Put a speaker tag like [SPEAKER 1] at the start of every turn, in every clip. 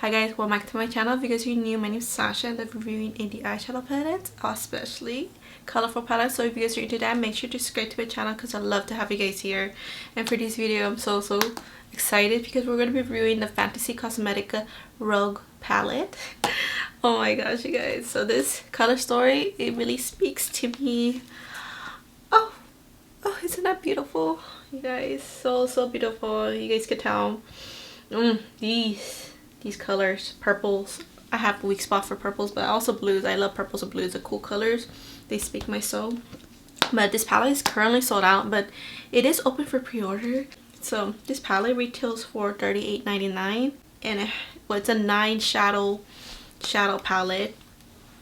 [SPEAKER 1] Hi guys, welcome back to my channel. If you guys are new, my name is Sasha and I'm reviewing indie eyeshadow palettes, especially colorful palettes. So if you guys are into that, make sure to subscribe to my channel because I love to have you guys here. And for this video, I'm so excited because we're going to be reviewing the Fantasy Cosmetica Rogue palette. Oh my gosh, you guys. So this color story, it really speaks to me. Oh, isn't that beautiful? You guys, so beautiful. You guys can tell. These colors, purples. I have a weak spot for purples, but also blues. I love purples and blues. Are cool colors. They speak my soul. But this palette is currently sold out, but it is open for pre-order. So this palette retails for $38.99, and it's a 9 shadow palette.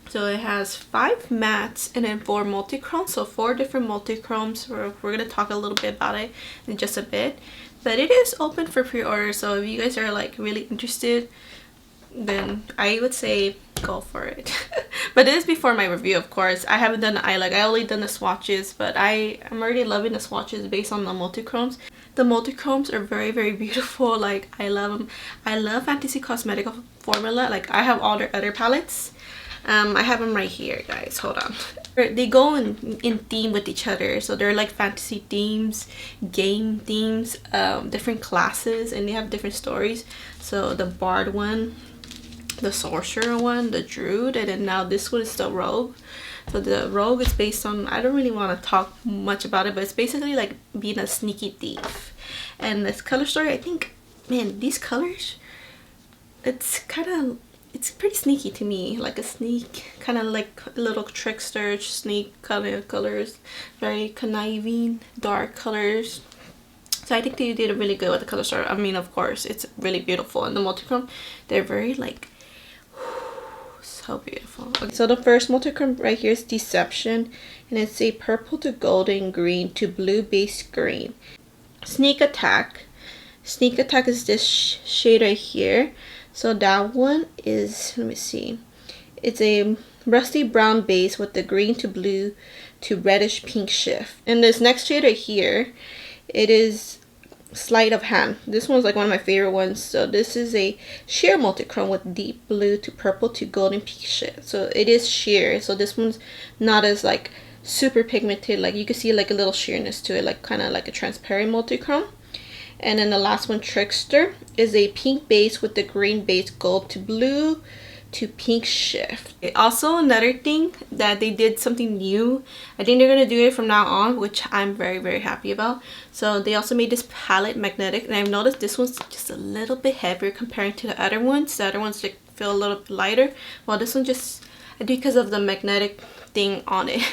[SPEAKER 1] So it has 5 mattes and then 4 multichromes. So 4 different multichromes. We're gonna talk a little bit about it in just a bit. But it is open for pre-order, so if you guys are like really interested, then I would say go for it. But this is before my review, of course. I haven't done the eye look. I only done the swatches, but I'm already loving the swatches based on the multichromes. The multichromes are very beautiful. Like, I love them. I love Fantasy Cosmetica formula. Like, I have all their other palettes. I have them right here, guys. Hold on. They go in theme with each other, so they're like fantasy themes, game themes, different classes, and they have different stories. So the bard one, the sorcerer one, the druid, and then now this one is the rogue. So the rogue is based on, I don't really want to talk much about it, but it's basically like being a sneaky thief. And this color story, I think, man, these colors, it's pretty sneaky to me, like a sneak, kind of like a little trickster sneak kind of colors, very conniving, dark colors. So I think they did really good with the color story. I mean, of course, it's really beautiful, and the multichrome, they're very like so beautiful. Okay, so the first multichrome right here is Deception, and it's a purple to golden green to blue base green. Sneak Attack is this shade right here. So that one is, let me see, it's a rusty brown base with the green to blue to reddish pink shift. And this next shade right here, it is Sleight of Hand. This one's like one of my favorite ones. So this is a sheer multichrome with deep blue to purple to golden pink shift. So it is sheer. So this one's not as like super pigmented. Like, you can see like a little sheerness to it, like kind of like a transparent multichrome. And then the last one, Trickster, is a pink base with the green base, gold to blue to pink shift. Also, another thing that they did something new. I think they're going to do it from now on, which I'm very happy about. So they also made this palette magnetic, and I've noticed this one's just a little bit heavier comparing to the other ones. The other ones like feel a little bit lighter, while this one just, because of the magnetic thing on it.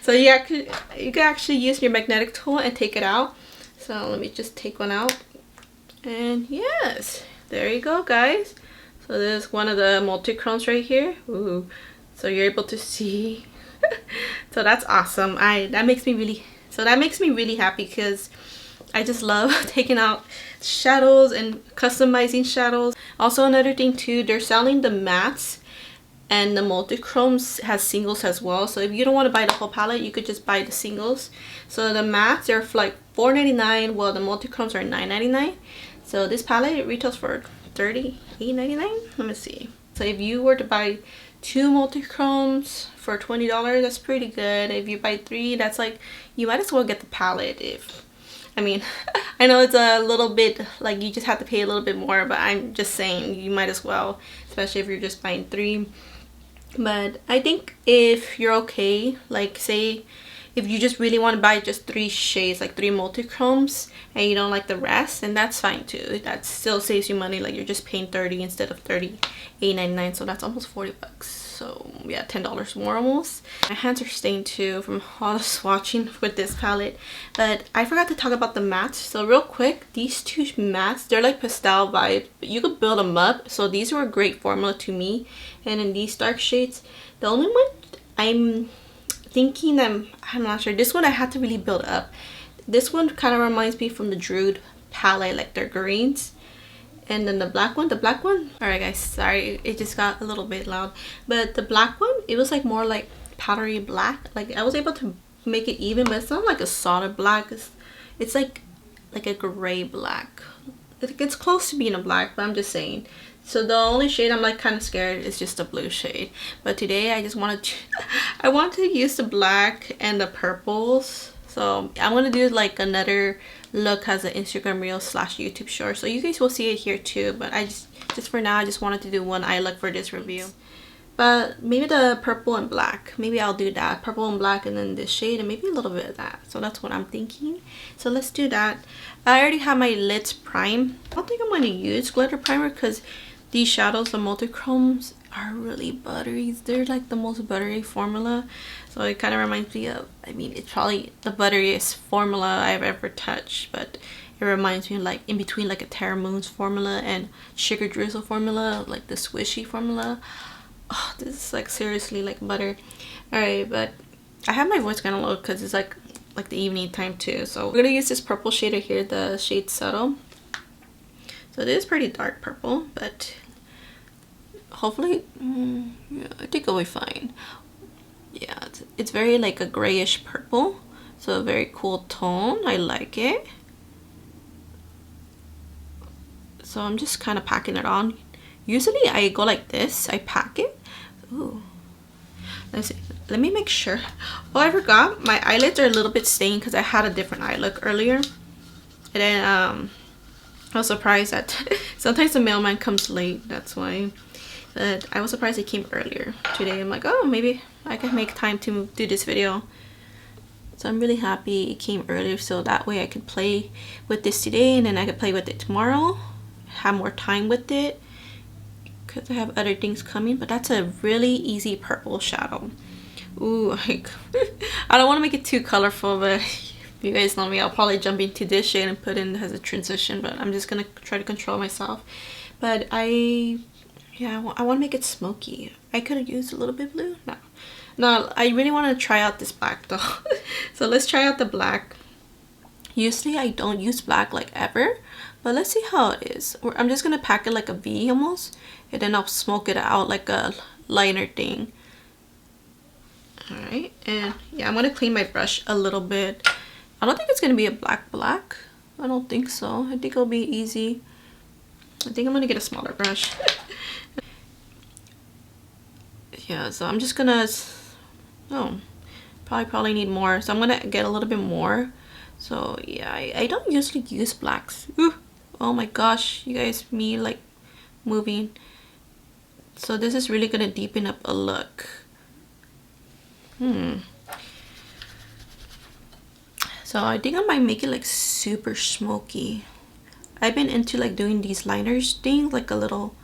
[SPEAKER 1] So you can actually use your magnetic tool and take it out. So let me just take one out, and yes, there you go, guys. So there's one of the multichromes right here. Ooh, so you're able to see. So that's awesome. That makes me really happy because I just love taking out shadows and customizing shadows. Also, another thing too, they're selling the mattes, and the multichromes has singles as well. So if you don't want to buy the whole palette, you could just buy the singles. So the mattes are like $4.99, while the multichromes are $9.99. So this palette retails for $38.99. Let me see. So if you were to buy 2 multichromes for $20, that's pretty good. If you buy 3, that's like, you might as well get the palette. I mean, I know it's a little bit like you just have to pay a little bit more, but I'm just saying you might as well, especially if you're just buying 3. But I think if you're okay, like say if you just really want to buy just 3 shades, like 3 multichromes, and you don't like the rest, then that's fine too. That still saves you money. Like, you're just paying $30 instead of $38.99, so that's almost $40. So yeah, $10 more almost. My hands are stained too from all the swatching with this palette. But I forgot to talk about the mattes. So real quick, these 2 mattes, they're like pastel vibes, but you could build them up. So these were a great formula to me. And in these dark shades, the only one I'm thinking, I'm not sure, this one I had to really build up. This one kind of reminds me from the Druid palette, like their greens. And then the black one, alright guys, sorry, it just got a little bit loud, but the black one, it was like more like powdery black. Like, I was able to make it even, but it's not like a solid black. It's like a gray black. It gets close to being a black, but I'm just saying. So the only shade I'm like kind of scared is just the blue shade. But today I just wanted to, I want to use the black and the purples. So I'm gonna do like another look as an Instagram reel / YouTube short. So you guys will see it here too. But I just for now I just wanted to do one eye look for this review. But maybe the purple and black. Maybe I'll do that. Purple and black and then this shade and maybe a little bit of that. So that's what I'm thinking. So let's do that. I already have my lids prime. I don't think I'm going to use glitter primer because these shadows, the multichromes, are really buttery. They're like the most buttery formula. So it kind of reminds me of, I mean, it's probably the butteriest formula I've ever touched. But it reminds me like in between like a Terra Moon's formula and Sugar Drizzle formula, like the swishy formula. Oh, this is like seriously like butter. Alright, but I have my voice kind of low because it's like the evening time too. So we're gonna use this purple shade right here, the shade Subtle. So this is pretty dark purple, but hopefully, yeah, I think it'll be fine. Yeah, it's very like a grayish purple, so a very cool tone. I like it. So I'm just kind of packing it on. Usually I go like this, I pack it. Ooh. Let's see. Let me make sure. Oh, I forgot. My eyelids are a little bit stained because I had a different eye look earlier. And then I was surprised that sometimes the mailman comes late. That's why. But I was surprised he came earlier today. I'm like, oh, maybe I can make time to do this video. So I'm really happy it came earlier so that way I could play with this today and then I could play with it tomorrow. Have more time with it. Because I have other things coming, but that's a really easy purple shadow. Ooh, like, I don't want to make it too colorful, but you guys know me, I'll probably jump into this shade and put in as a transition, but I'm just gonna try to control myself. But I want to make it smoky. I could have used a little bit blue. No, I really want to try out this black though. So let's try out the black. Usually I don't use black like ever, but let's see how it is. I'm just gonna pack it like a V almost, and then I'll smoke it out like a liner thing. Alright, and yeah, I'm gonna clean my brush a little bit. I don't think it's gonna be a black. I don't think so. I think it'll be easy. I think I'm gonna get a smaller brush. Yeah, so I'm just gonna, probably need more. So I'm gonna get a little bit more. So yeah, I don't usually use blacks. Ooh, oh my gosh, you guys, me like moving. So this is really gonna deepen up a look. So I think I might make it like super smoky. I've been into like doing these liners things, like a little,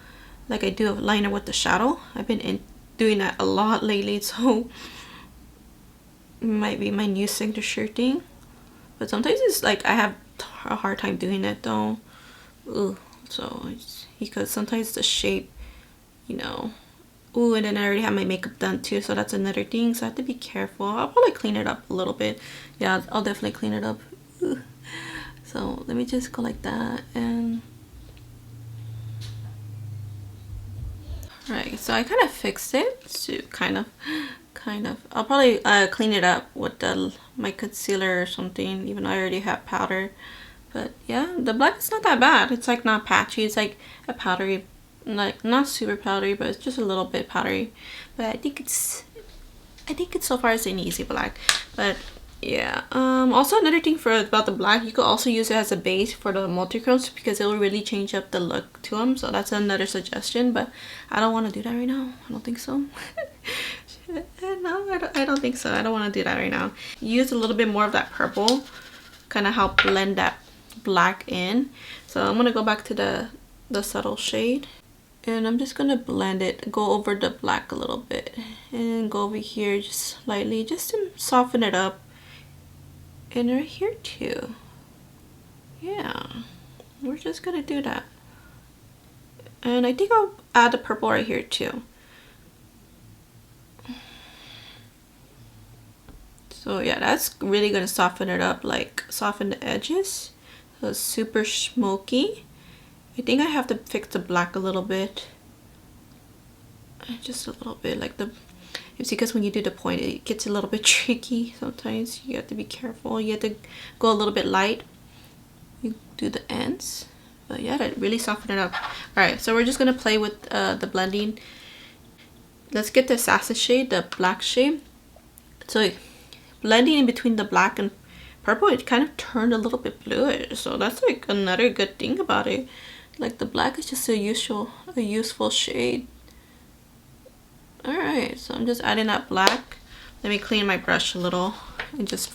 [SPEAKER 1] like I do a liner with the shadow. I've been doing that a lot lately, so it might be my new signature thing. But sometimes it's like I have a hard time doing it though. Ooh, so it's because sometimes the shape, you know. Ooh, and then I already have my makeup done too, so that's another thing. So I have to be careful. I'll probably clean it up a little bit. Yeah, I'll definitely clean it up. Ooh. So let me just go like that and. Alright, so I kind of fixed it to kind of. I'll probably clean it up with my concealer or something, even though I already have powder. But yeah, the black is not that bad. It's like not patchy. It's like a powdery, like not super powdery, but it's just a little bit powdery. But I think it's so far it's an easy black. But yeah, also another thing about the black, you could also use it as a base for the multichromes because it will really change up the look to them. So that's another suggestion, but I don't want to do that right now. I don't think so. No, I don't think so. I don't want to do that right now. Use a little bit more of that purple, kind of help blend that black in. So I'm gonna go back to the subtle shade, and I'm just gonna blend it, go over the black a little bit, and go over here just slightly, just to soften it up. And right here too. Yeah, we're just gonna do that. And I think I'll add the purple right here too. So yeah, that's really gonna soften it up, like soften the edges. So it's super smoky. I think I have to fix the black a little bit. Just a little bit, like you see, because when you do the point, it gets a little bit tricky sometimes. You have to be careful. You have to go a little bit light. You do the ends. But yeah, that really softened it up. Alright, so we're just gonna play with the blending. Let's get the assassin shade, the black shade. So blending in between the black and purple, it kind of turned a little bit bluish. So that's like another good thing about it. Like the black is just a useful shade. Alright, so I'm just adding that black. Let me clean my brush a little and just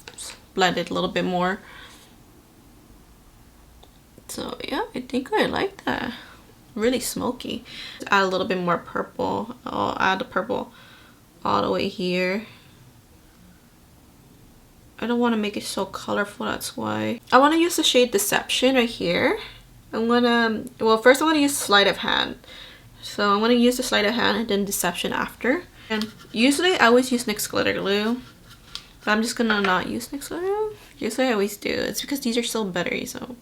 [SPEAKER 1] blend it a little bit more. So yeah, I think I like that. Really smoky. Add a little bit more purple. I'll add the purple all the way here. I don't want to make it so colorful, that's why. I want to use the shade Deception right here. Well, first I want to use sleight of hand. So I'm going to use the sleight of hand and then Deception after. And usually I always use NYX glitter glue. But I'm just going to not use NYX glitter glue. Usually I always do. It's because these are so buttery, so.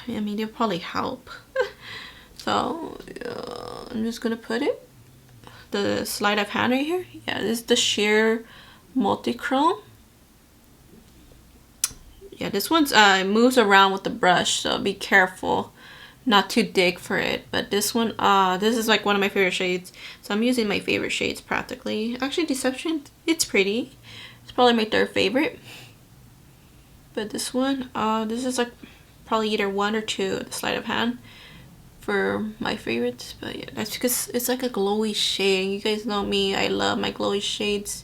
[SPEAKER 1] I mean, they'll probably help. So I'm just going to put it. The sleight of hand right here. Yeah, this is the sheer multichrome. Yeah, this one's moves around with the brush, so be careful not to dig for it. But this one, this is like one of my favorite shades, so I'm using my favorite shades practically. Actually, Deception, it's pretty. It's probably my third favorite. But this one, this is like probably either 1 or 2, the sleight of hand, for my favorites. But yeah, that's because it's like a glowy shade. You guys know me, I love my glowy shades.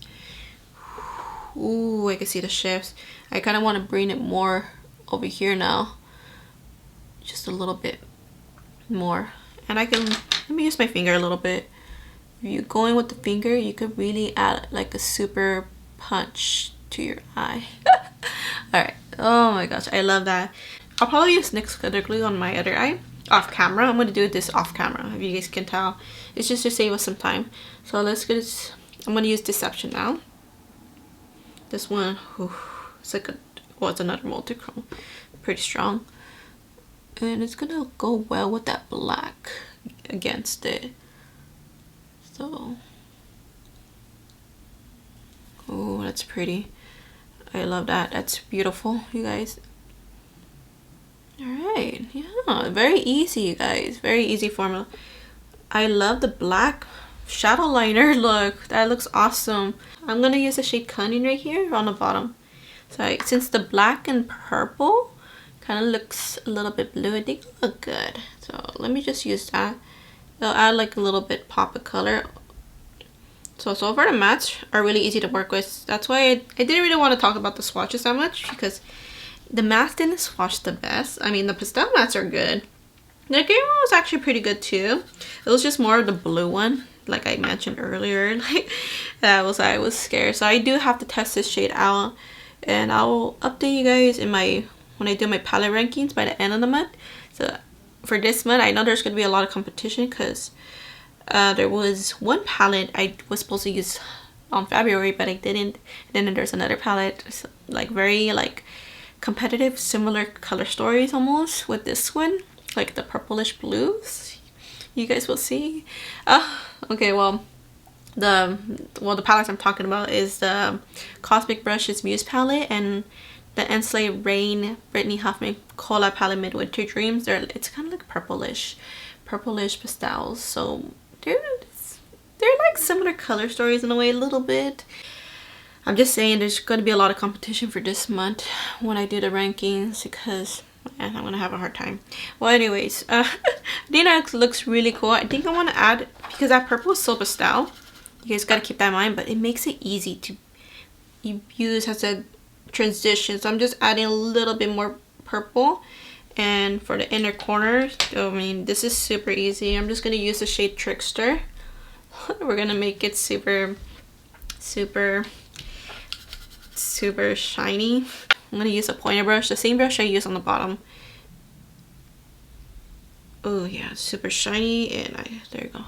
[SPEAKER 1] Ooh, I can see the shifts. I kind of want to bring it more over here now. Just a little bit more. And I can, let me use my finger a little bit. If you go in with the finger, you could really add like a super punch to your eye. Alright, oh my gosh, I love that. I'll probably use NYX glitter glue on my other eye off camera. I'm going to do this off camera, if you guys can tell. It's just to save us some time. So let's get this. I'm going to use Deception now. This one, whew, it's like it's another multichrome, pretty strong, and it's gonna go well with that black against it. So, oh, that's pretty. I love that. That's beautiful, you guys. All right, yeah, very easy, you guys. Very easy formula. I love the black shadow liner look. That looks awesome. I'm gonna use the shade Cunning right here on the bottom. So since the black and purple kind of looks a little bit blue, I think it'll look good. So let me just use that. It'll add like a little bit pop of color. So far the mattes are really easy to work with. That's why I didn't really want to talk about the swatches that much, because the mattes didn't swatch the best. I mean, the pastel mattes are good. The green one was actually pretty good too. It was just more of the blue one, like I mentioned earlier. Like I was scared. So I do have to test this shade out, and I'll update you guys in when I do my palette rankings by the end of the month. So for this month, I know there's gonna be a lot of competition, because there was one palette I was supposed to use on February, but I didn't. And then there's another palette, like very like competitive, similar color stories almost with this one, like the purplish blues. You guys will see. Okay, well the palettes I'm talking about is the Cosmic Brushes Muse palette and the Ensley Rain Brittany Huffman Cola palette Midwinter Dreams. It's kind of like purplish pastels. So they're like similar color stories in a way, a little bit. I'm just saying there's going to be a lot of competition for this month when I do the rankings, because man, I'm going to have a hard time. Well, anyways, I think that looks really cool. I think I want to add, because that purple is so pastel, you guys got to keep that in mind, but it makes it easy to use as a transition. So I'm just adding a little bit more purple. And for the inner corners, I mean, this is super easy. I'm just going to use the shade Trickster. We're going to make it super shiny. I'm going to use a pointer brush, the same brush I use on the bottom. Oh yeah, super shiny, and there you go.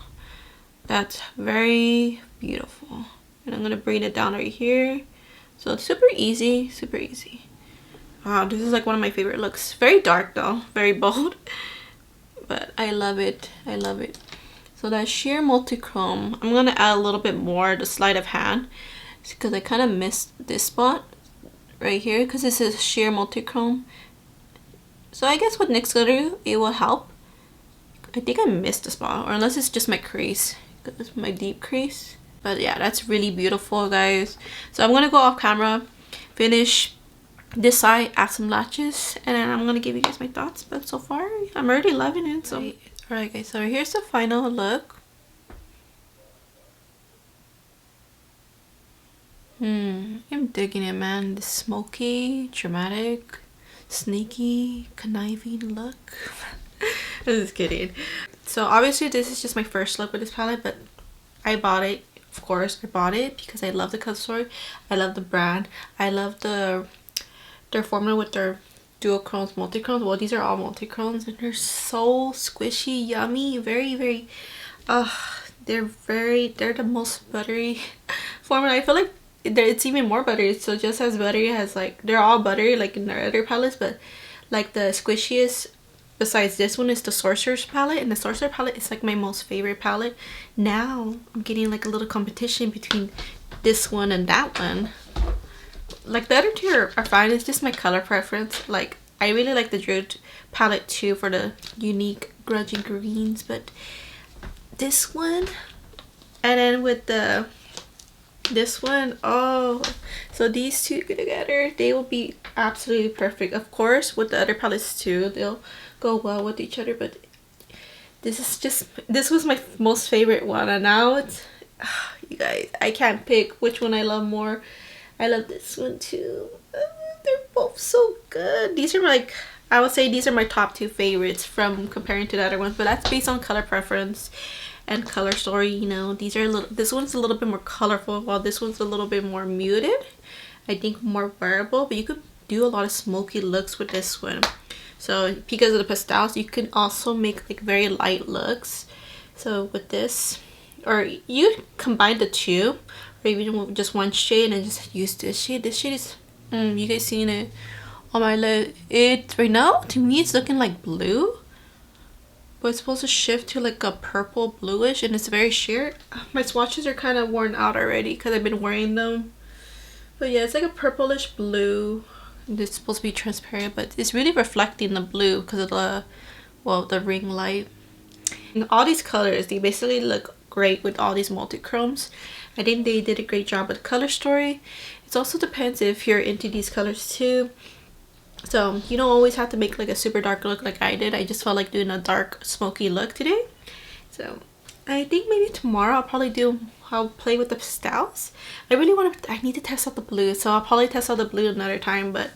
[SPEAKER 1] That's very beautiful. And I'm going to bring it down right here. So it's super easy, super easy. Wow, this is like one of my favorite looks. Very dark though, very bold, but I love it. I love it. So that sheer multichrome, I'm gonna add a little bit more, the sleight of hand, because I kind of missed this spot right here, because this is sheer multichrome. So I guess with NYX glitter, it will help. I think I missed a spot, or unless it's just my crease. It's my deep crease. But yeah, that's really beautiful, guys. So I'm gonna go off camera, finish this side, add some latches, and then I'm gonna give you guys my thoughts. But so far, I'm already loving it. So alright guys, so here's the final look. I'm digging it, man. This smoky, dramatic, sneaky, conniving look. I'm just kidding. So obviously this is just my first look with this palette, but I bought it. Of course, I bought it because I love the color story. I love the brand. I love their formula with their duochromes, multichromes. Well, these are all multichromes, and they're so squishy, yummy, very they're the most buttery formula. I feel like it's even more buttery, so just as buttery as, like, they're all buttery like in their other palettes, but like the squishiest besides this one is the Sorcerer's palette, and the Sorcerer palette is like my most favorite palette. Now I'm getting like a little competition between this one and that one. Like the other two are fine, it's just my color preference. Like I really like the Druid palette too for the unique grudging greens, but this one, and then with this one, oh, so these two together, they will be absolutely perfect. Of course with the other palettes too, they'll go well with each other, but this was my most favorite one, and now it's you guys, I can't pick which one I love more. I love this one too. They're both so good. These are like, I would say these are my top two favorites from comparing to the other ones, but that's based on color preference and color story. You know, these are this one's a little bit more colorful, while this one's a little bit more muted. I think more wearable, but you could do a lot of smoky looks with this one. So because of the pastels, you can also make like very light looks. So with this, or you combine the two, or even with just one shade and just use this shade. This shade is, you guys seeing it on my lid? It right now to me it's looking like blue, but it's supposed to shift to like a purple bluish, and it's very sheer. My swatches are kind of worn out already because I've been wearing them. But yeah, it's like a purplish blue. It's supposed to be transparent, but it's really reflecting the blue because of the, well, the ring light. And all these colors, they basically look great with all these multichromes. I think they did a great job with color story. It also depends if you're into these colors too. So you don't always have to make like a super dark look like I did. I just felt like doing a dark smoky look today. So I think maybe tomorrow I'll play with the pastels. I need to test out the blue, so I'll probably test out the blue another time, but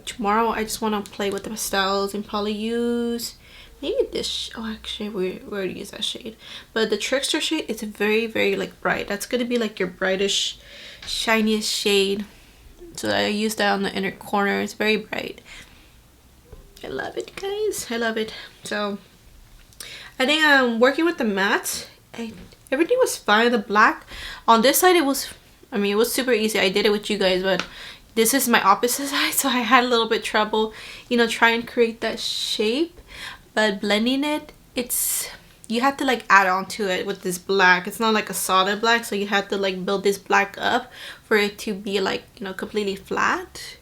[SPEAKER 1] tomorrow I just want to play with the pastels and probably use maybe this. Oh, actually we already used that shade, but the Trickster shade is very like bright. That's gonna be like your brightest, shiniest shade. So I use that on the inner corner. It's very bright. I love it, guys. I love it. So I think working with the matte, everything was fine. The black on this side, it was super easy. I did it with you guys, but this is my opposite side, so I had a little bit trouble, you know, trying to create that shape. But blending it, you have to like add on to it with this black. It's not like a solid black, so you have to like build this black up for it to be like, you know, completely flat.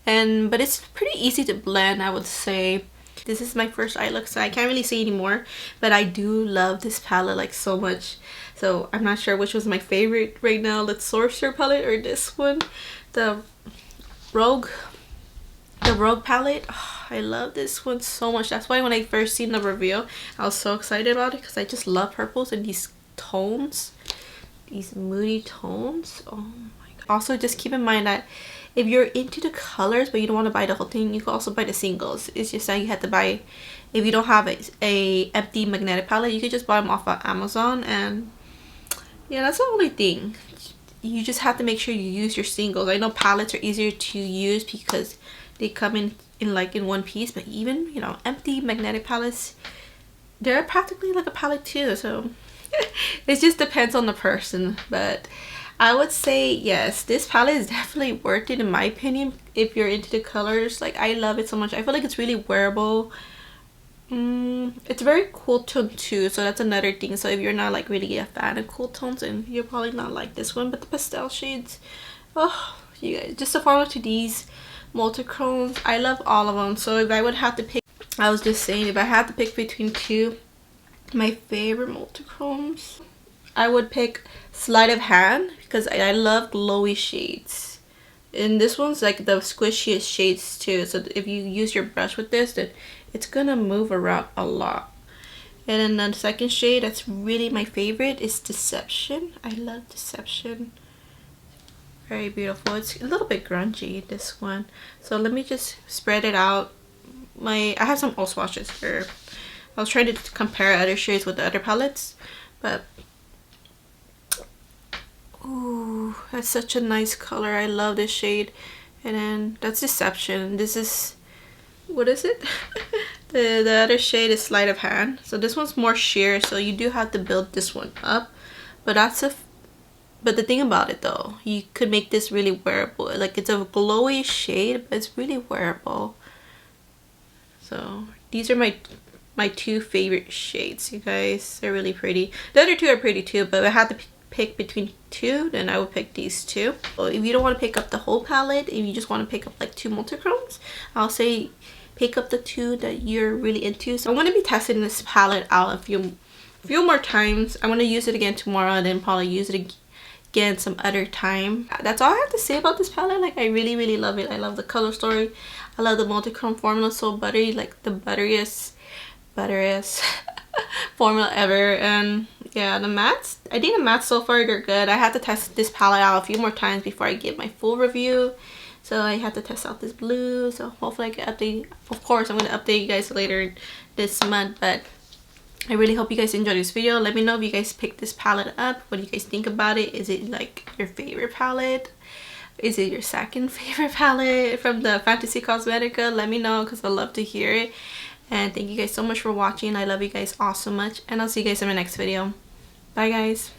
[SPEAKER 1] But it's pretty easy to blend, I would say. This is my first eye look, so I can't really say anymore, but I do love this palette like so much. So I'm not sure which was my favorite right now, the Sorcerer palette or this one, the Rogue palette. Oh, I love this one so much. That's why when I first seen the reveal, I was so excited about it, because I just love purples and these tones, these moody tones. Oh my god. Also, just keep in mind that if you're into the colors but you don't want to buy the whole thing, you can also buy the singles. It's just that you have to buy, if you don't have a empty magnetic palette, you can just buy them off of Amazon. And yeah, that's the only thing. You just have to make sure you use your singles. I know palettes are easier to use because they come in one piece, but even, you know, empty magnetic palettes, they're practically like a palette too. So it just depends on the person. But I would say yes, this palette is definitely worth it in my opinion if you're into the colors. Like, I love it so much. I feel like it's really wearable. It's very cool tone too, so that's another thing. So if you're not like really a fan of cool tones, and you're probably not like this one, but the pastel shades, oh, you guys, just the formula to these multichromes. I love all of them. So if I would have to pick, I was just saying, if I had to pick between two, my favorite multichromes, I would pick sleight of hand because I love glowy shades. And this one's like the squishiest shades too. So if you use your brush with this, then it's gonna move around a lot. And then the second shade that's really my favorite is Deception. I love Deception. Very beautiful. It's a little bit grungy, this one. So let me just spread it out. I have some old swatches here. I was trying to compare other shades with the other palettes, but ooh, that's such a nice color. I love this shade. And then that's Deception. This is, what is it? the other shade is Sleight of Hand. So this one's more sheer, so you do have to build this one up. But but the thing about it though, you could make this really wearable. Like, it's a glowy shade, but it's really wearable. So these are my two favorite shades, you guys. They're really pretty. The other two are pretty too, but if I had to pick between two, then I would pick these two. So if you don't want to pick up the whole palette, if you just want to pick up like two multichromes, I'll say pick up the two that you're really into. So I'm going to be testing this palette out a few more times. I'm going to use it again tomorrow and then probably use it again some other time. That's all I have to say about this palette. Like, I really love it. I love the color story. I love the multichrome formula, so buttery, like the butteriest formula ever. And yeah, the mattes, I think the mattes so far, they're good. I had to test this palette out a few more times before I give my full review. So I had to test out this blue. So hopefully I can update. Of course, I'm going to update you guys later this month. But I really hope you guys enjoyed this video. Let me know if you guys picked this palette up. What do you guys think about it? Is it like your favorite palette? Is it your second favorite palette from the Fantasy Cosmetica? Let me know because I'd love to hear it. And thank you guys so much for watching. I love you guys all so much. And I'll see you guys in my next video. Bye guys.